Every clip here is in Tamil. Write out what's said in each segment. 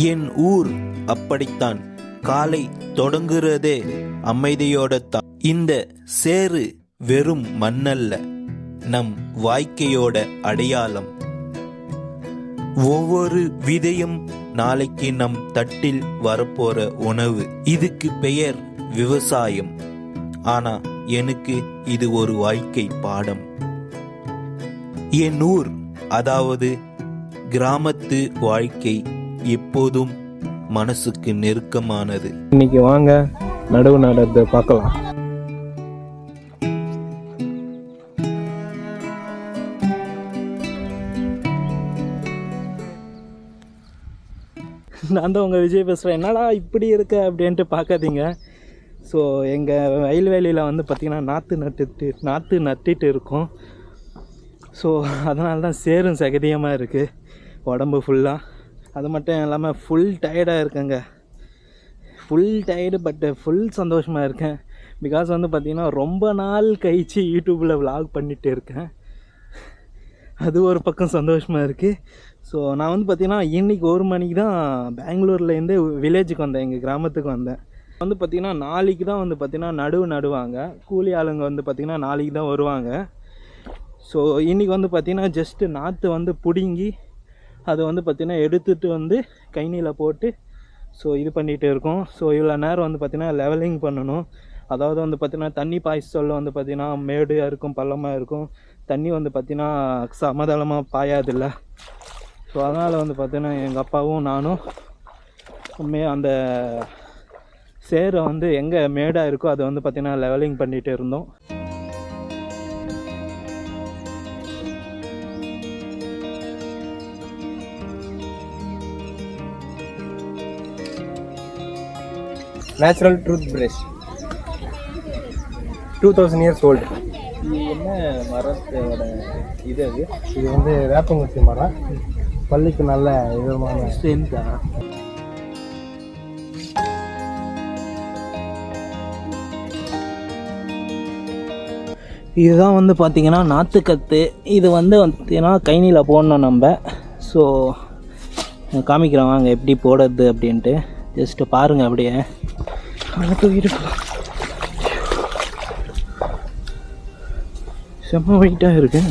என் ஊர் அப்படித்தான். காலை தொடங்குறதே அமைதியோட தான். இந்த சேரு வெறும் மண்ணல்ல, நம் வாழ்க்கையோட அடையாளம். ஒவ்வொரு விதையும் நாளைக்கு நம் தட்டில் வரப்போற உணவு. இதுக்கு பெயர் விவசாயம். ஆனா எனக்கு இது ஒரு வாழ்க்கை பாடம். என் ஊர், அதாவது கிராமத்து வாழ்க்கை எப்போதும் மனசுக்கு நெருக்கமானது. இன்னைக்கு வாங்க நடவு நடத்தை பார்க்கலாம். நான் தான் உங்கள் விஜய் பேசுகிறேன். என்னடா இப்படி இருக்க அப்படின்ட்டு பார்க்காதீங்க. ஸோ எங்கள் வயல்வெளியில் வந்து பார்த்திங்கன்னா நாற்று நட்டுட்டு இருக்கோம். ஸோ அதனால தான் சேரும் சகதியமாக இருக்குது உடம்பு ஃபுல்லாக. அது மட்டும் இல்லாமல் ஃபுல் டயர்டாக இருக்கேங்க. ஃபுல் டயர்டு, பட் ஃபுல் சந்தோஷமாக இருக்கேன். பிகாஸ் வந்து பார்த்திங்கன்னா ரொம்ப நாள் கழிச்சு யூடியூப்பில் விலாக் பண்ணிகிட்டு இருக்கேன். அது ஒரு பக்கம் சந்தோஷமாக இருக்குது. ஸோ நான் வந்து பார்த்திங்கன்னா இன்றைக்கி 1 மணிக்கு தான் பெங்களூர்லேருந்து வில்லேஜுக்கு வந்தேன், எங்கள் கிராமத்துக்கு வந்தேன். வந்து பார்த்திங்கன்னா நாளைக்கு தான் வந்து பார்த்திங்கன்னா நடுவாங்க. கூலி ஆளுங்க வந்து பார்த்திங்கன்னா நாளைக்கு தான் வருவாங்க. ஸோ இன்றைக்கி வந்து பார்த்திங்கன்னா ஜஸ்ட்டு நாற்று வந்து பிடுங்கி அதை வந்து பார்த்திங்கன்னா எடுத்துகிட்டு வந்து கைனியில் போட்டு ஸோ இது பண்ணிகிட்டு இருக்கோம். ஸோ இவ்வளோ நேரம் வந்து பார்த்திங்கன்னா லெவலிங் பண்ணணும். அதாவது வந்து பார்த்திங்கன்னா தண்ணி பாய்ச்ச சொல்ல வந்து பார்த்திங்கன்னா மேடாக இருக்கும், பள்ளமாக இருக்கும். தண்ணி வந்து பார்த்திங்கன்னா சமதளமாக பாயாதில்ல. ஸோ அதனால் வந்து பார்த்திங்கன்னா எங்கள் அப்பாவும் நானும் அந்த சேரை வந்து எங்கே மேடாக இருக்கோ அதை வந்து பார்த்திங்கன்னா லெவலிங் பண்ணிகிட்டு இருந்தோம். Natural tooth brush 2000 years old. இது என்ன மரத்தோட இது? அது இது வந்து வேப்பங்குச்சி மரம். பல்லுக்கு நல்ல விதமான ஸ்ட்ரென்த்தா? இதுதான் வந்து பார்த்திங்கன்னா நாற்றுக்கத்து. இது வந்து பார்த்திங்கன்னா கைனியில் போடணும் நம்ம. ஸோ காமிக்கிறேன் வாங்க எப்படி போடுறது அப்படின்ட்டு. ஜஸ்ட்டு பாருங்கள் அப்படியே. அதுக்கு இருக்கும் செம்ம வெயிட்டாக இருக்கு.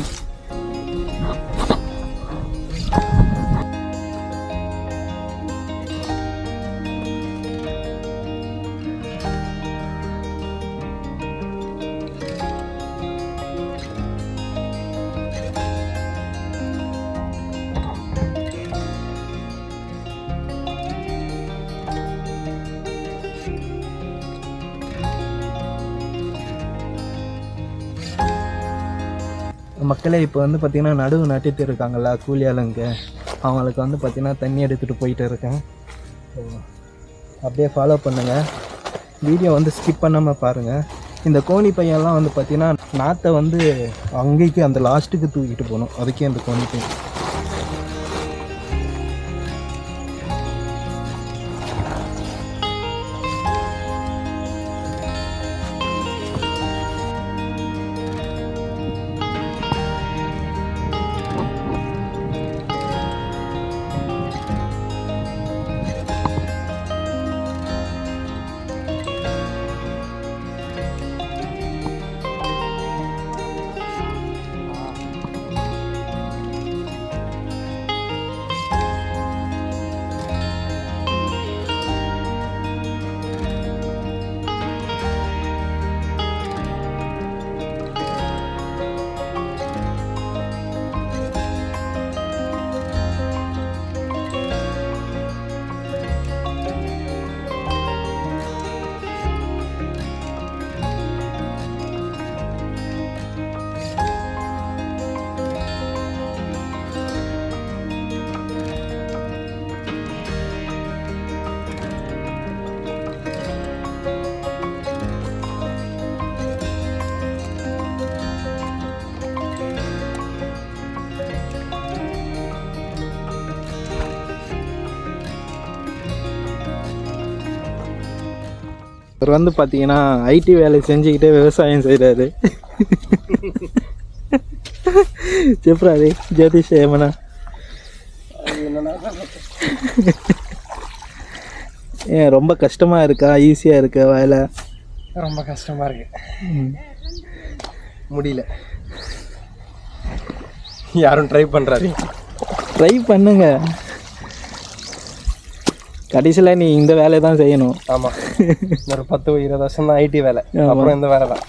மக்களே இப்போ வந்து பார்த்திங்கன்னா நடுவு நட்டுட்டு இருக்காங்கல்ல கூலி ஆளுங்க, அவங்களுக்கு வந்து பார்த்திங்கன்னா தண்ணி எடுத்துகிட்டு போயிட்டு இருக்கேன். ஸோ அப்படியே ஃபாலோ பண்ணுங்கள், வீடியோ வந்து ஸ்கிப் பண்ணாமல் பாருங்கள். இந்த கோணி பையன்லாம் வந்து பார்த்திங்கன்னா நாற்றை வந்து அங்கேக்கு அந்த லாஸ்ட்டுக்கு தூக்கிட்டு போகணும். அதுக்கே அந்த கோணி பையன். இவர் வந்து பார்த்தீங்கன்னா ஐடி வேலை செஞ்சுக்கிட்டே விவசாயம் செய்கிறாரு. చెప్పరాది జ్యోతిష్ ఏమన్నా ஏன் ரொம்ப கஷ்டமாக இருக்கா ஈஸியாக இருக்கா வேலை? ரொம்ப கஷ்டமாக இருக்கு, முடியல. யாரும் ட்ரை பண்ணுறாரு? ட்ரை பண்ணுங்க, கடைசியில் நீ இந்த வேலையை தான் செய்யணும். ஆமாம், ஒரு 10-20 வருஷம் தான் ஐடி வேலை, ஆமா. அப்புறம் இந்த வேலை தான்.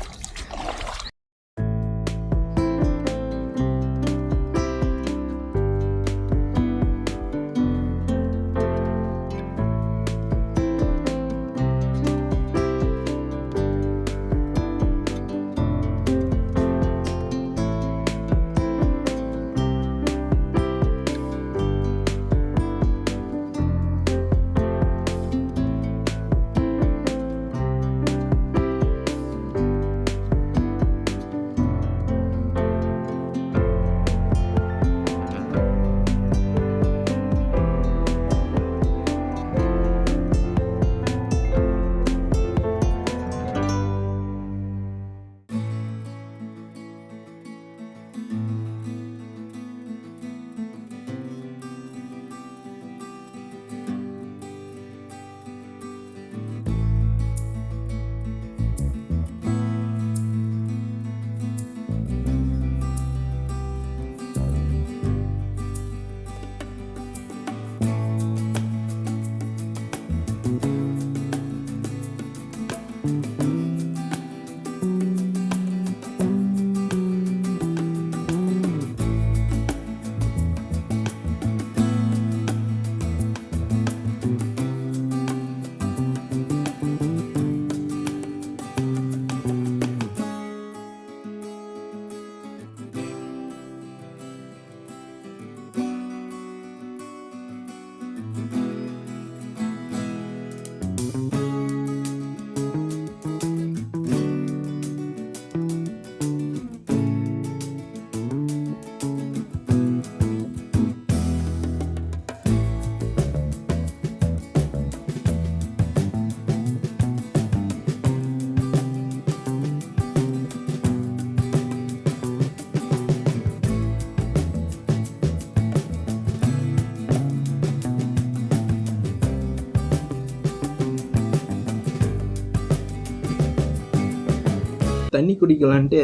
தண்ணி குடிக்கலான்ட்டு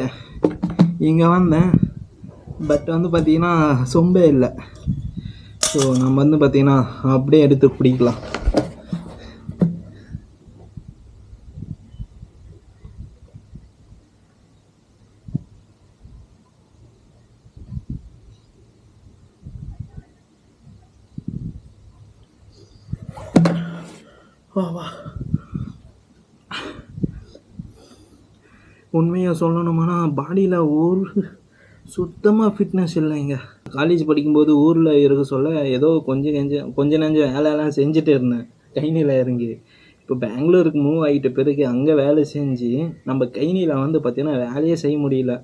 இங்கே வந்தேன், பட் வந்து பார்த்திங்கன்னா சொம்பே இல்லை. ஸோ நம்ம வந்து பார்த்திங்கன்னா அப்படியே எடுத்து குடிக்கலாம். உண்மையாக சொல்லணுமானா பாடியில் ஒரு சுத்தமாக ஃபிட்னஸ் இல்லைங்க. காலேஜ் படிக்கும்போது ஊரில் இருக்க சொல்ல ஏதோ கொஞ்ச நெஞ்சம் வேலையெல்லாம் செஞ்சுட்டு இருந்தேன் கைனியில் இறங்கி. இப்போ பெங்களூருக்கு மூவ் ஆகிட்ட பிறகு அங்கே வேலை செஞ்சு நம்ம கைனியில் வந்து பார்த்திங்கன்னா வேலையே செய்ய முடியல,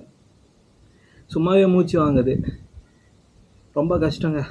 சும்மாவே மூச்சு வாங்குது, ரொம்ப கஷ்டங்க.